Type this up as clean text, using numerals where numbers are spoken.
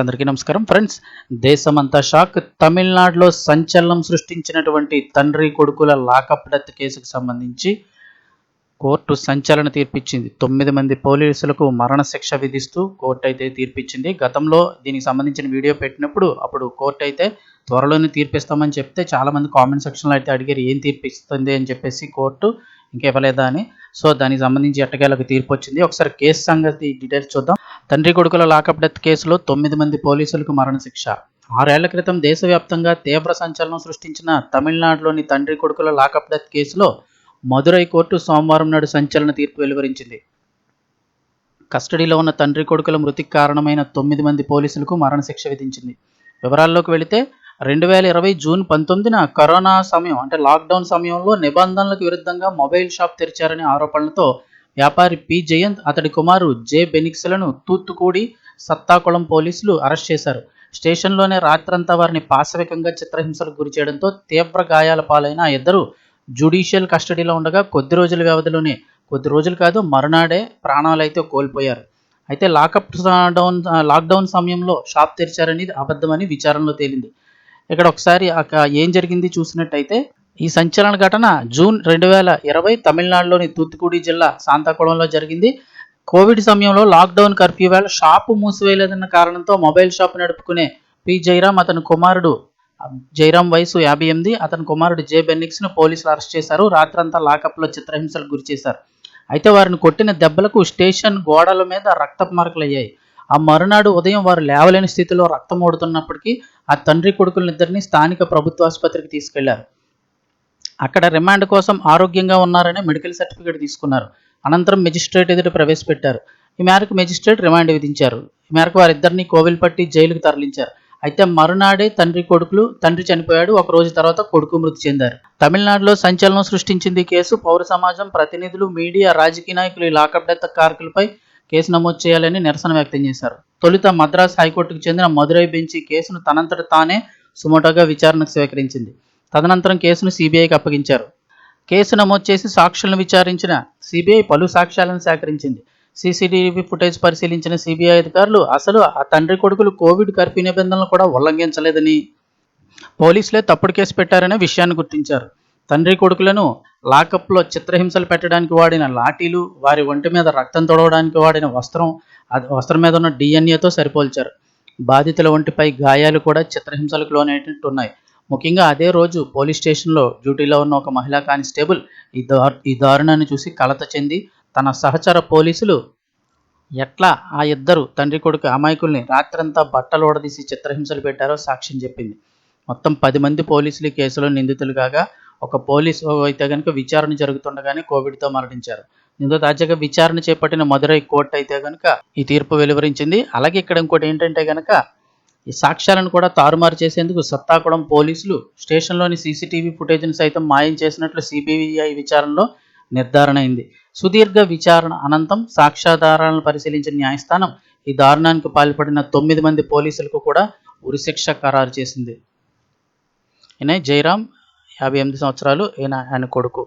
అందరికీ నమస్కారం ఫ్రెండ్స్. దేశమంతా షాక్. తమిళనాడులో సంచలనం సృష్టించినటువంటి తండ్రి కొడుకుల లాకప్ డెత్ కేసుకు సంబంధించి కోర్టు సంచలన తీర్పిచ్చింది. 9 మంది పోలీసులకు మరణశిక్ష విధిస్తూ కోర్టు అయితే తీర్పిచ్చింది. గతంలో దీనికి సంబంధించిన వీడియో పెట్టినప్పుడు అప్పుడు కోర్టు అయితే త్వరలోనే తీర్పిస్తామని చెప్తే చాలామంది కామెంట్ సెక్షన్లో అయితే అడిగారు, ఏం తీర్పిస్తుంది అని చెప్పేసి కోర్టు ఇంకా ఇవ్వలేదా అని. సో దానికి సంబంధించి ఎట్టకేలకు తీర్పు వచ్చింది. ఒకసారి కేసు సంగతి డీటెయిల్స్ చూద్దాం. తండ్రి కొడుకుల లాకప్ డెత్ కేసులో 9 మంది పోలీసులకు మరణశిక్ష. 6 ఏళ్ల క్రితం దేశవ్యాప్తంగా తీవ్ర సంచలనం సృష్టించిన తమిళనాడులోని తండ్రి కొడుకుల లాకప్ డెత్ కేసులో మదురై కోర్టు సోమవారం నాడు సంచలన తీర్పు వెలువరించింది. కస్టడీలో ఉన్న తండ్రి కొడుకుల మృతికి కారణమైన 9 మంది పోలీసులకు మరణశిక్ష విధించింది. వివరాల్లోకి వెళితే 2020 జూన్ 19న కరోనా సమయం అంటే లాక్డౌన్ సమయంలో నిబంధనలకు విరుద్ధంగా మొబైల్ షాప్ తెరిచారనే ఆరోపణలతో వ్యాపారి పి జయంత్, అతడి కుమారు జె బెనిక్స్లను తూత్తుకూడి సత్తాకుళం పోలీసులు అరెస్ట్ చేశారు. స్టేషన్లోనే రాత్రంతా వారిని పాశవికంగా చిత్రహింసలకు గురి చేయడంతో తీవ్ర గాయాల పాలైన ఆ ఇద్దరు జ్యుడిషియల్ కస్టడీలో ఉండగా కొద్ది రోజులు కాదు మరునాడే ప్రాణాలైతే కోల్పోయారు. అయితే లాక్డౌన్ సమయంలో షాప్ తెరిచారనేది అబద్ధమని విచారణలో తేలింది. ఇక్కడ ఒకసారి ఏం జరిగింది చూసినట్టయితే, ఈ సంచలన ఘటన జూన్ 2020 తమిళనాడులోని తూత్తుకుడి జిల్లా శాంతాకుళంలో జరిగింది. కోవిడ్ సమయంలో లాక్డౌన్ కర్ఫ్యూ వేళ షాపు మూసివేయలేదన్న కారణంతో మొబైల్ షాప్ నడుపుకునే పి జయరాం, అతని కుమారుడు జయరాం వయసు 58, అతని కుమారుడు జె బెన్నిక్స్ను పోలీసులు అరెస్ట్ చేశారు. రాత్రంతా లాకప్లో చిత్రహింసలకు గురి చేశారు. అయితే వారిని కొట్టిన దెబ్బలకు స్టేషన్ గోడల మీద రక్తపు మరకలు అయ్యాయి. ఆ మరునాడు ఉదయం వారు లేవలేని స్థితిలో రక్తం ఓడుతున్నప్పటికీ ఆ తండ్రి కొడుకులనిద్దరిని స్థానిక ప్రభుత్వ ఆసుపత్రికి తీసుకెళ్లారు. అక్కడ రిమాండ్ కోసం ఆరోగ్యంగా ఉన్నారని మెడికల్ సర్టిఫికేట్ తీసుకున్నారు. అనంతరం మెజిస్ట్రేట్ ఎదుట ప్రవేశపెట్టారు. ఈ మేరకు మెజిస్ట్రేట్ రిమాండ్ విధించారు. ఈ మేరకు వారిద్దరిని కోవిల్పట్టి జైలుకు తరలించారు. అయితే మరునాడే తండ్రి చనిపోయాడు. ఒక రోజు తర్వాత కొడుకు మృతి చెందారు. తమిళనాడులో సంచలనం సృష్టించింది ఈ కేసు. పౌర సమాజం, ప్రతినిధులు, మీడియా, రాజకీయ నాయకులు ఈ లాకప్ డెత్ కారకులపై కేసు నమోదు చేయాలని నిరసన వ్యక్తం చేశారు. తొలుత మద్రాస్ హైకోర్టుకు చెందిన మదురై బెంచ్ కేసును తనంతట తానే సుమోటోగా విచారణకు స్వీకరించింది. తదనంతరం కేసును సిబిఐకి అప్పగించారు. కేసు నమోదు చేసి సాక్షులను విచారించిన సిబిఐ పలు సాక్ష్యాలను సేకరించింది. సీసీటీవీ ఫుటేజ్ పరిశీలించిన సిబిఐ అధికారులు అసలు ఆ తండ్రి కొడుకులు కోవిడ్ కర్ఫ్యూ నిబంధనలు కూడా ఉల్లంఘించలేదని, పోలీసులే తప్పుడు కేసు పెట్టారనే విషయాన్ని గుర్తించారు. తండ్రి కొడుకులను లాకప్లో చిత్రహింసలు పెట్టడానికి వాడిన లాఠీలు, వారి ఒంటి మీద రక్తం తొడవడానికి వాడిన వస్త్రం మీద ఉన్న డిఎన్ఏతో సరిపోల్చారు. బాధితుల ఒంటిపై గాయాలు కూడా చిత్రహింసలకు లోనైనట్టున్నాయి. ముఖ్యంగా అదే రోజు పోలీస్ స్టేషన్లో డ్యూటీలో ఉన్న ఒక మహిళా కానిస్టేబుల్ ఈ దారుణాన్ని చూసి కలత చెంది తన సహచర పోలీసులు ఎట్లా ఆ ఇద్దరు తండ్రి కొడుకు అమాయకుల్ని రాత్రంతా బట్టలు ఓడదీసి చిత్రహింసలు పెట్టారో సాక్ష్యం చెప్పింది. మొత్తం 10 మంది పోలీసులు ఈ కేసులో నిందితులు కాగా, ఒక పోలీసు అయితే కనుక విచారణ జరుగుతుండగానే కోవిడ్తో మరణించారు. దీంతో తాజాగా విచారణ చేపట్టిన మదురై కోర్టు అయితే కనుక ఈ తీర్పు వెలువరించింది. అలాగే ఇక్కడ ఇంకోటి ఏంటంటే కనుక, ఈ సాక్ష్యాలను కూడా తారుమారు చేసేందుకు సత్తాకుళం పోలీసులు స్టేషన్లోని సీసీటీవీ ఫుటేజ్ను సైతం మాయం చేసినట్లు సిబిఐ విచారణలో నిర్ధారణ అయింది. సుదీర్ఘ విచారణ అనంతరం సాక్ష్యాధారాలను పరిశీలించిన న్యాయస్థానం ఈ దారుణానికి పాల్పడిన 9 మంది పోలీసులకు కూడా ఉరిశిక్ష ఖరారు చేసింది. ఈయన జయరాం, 58 సంవత్సరాలు, ఆయన కొడుకు.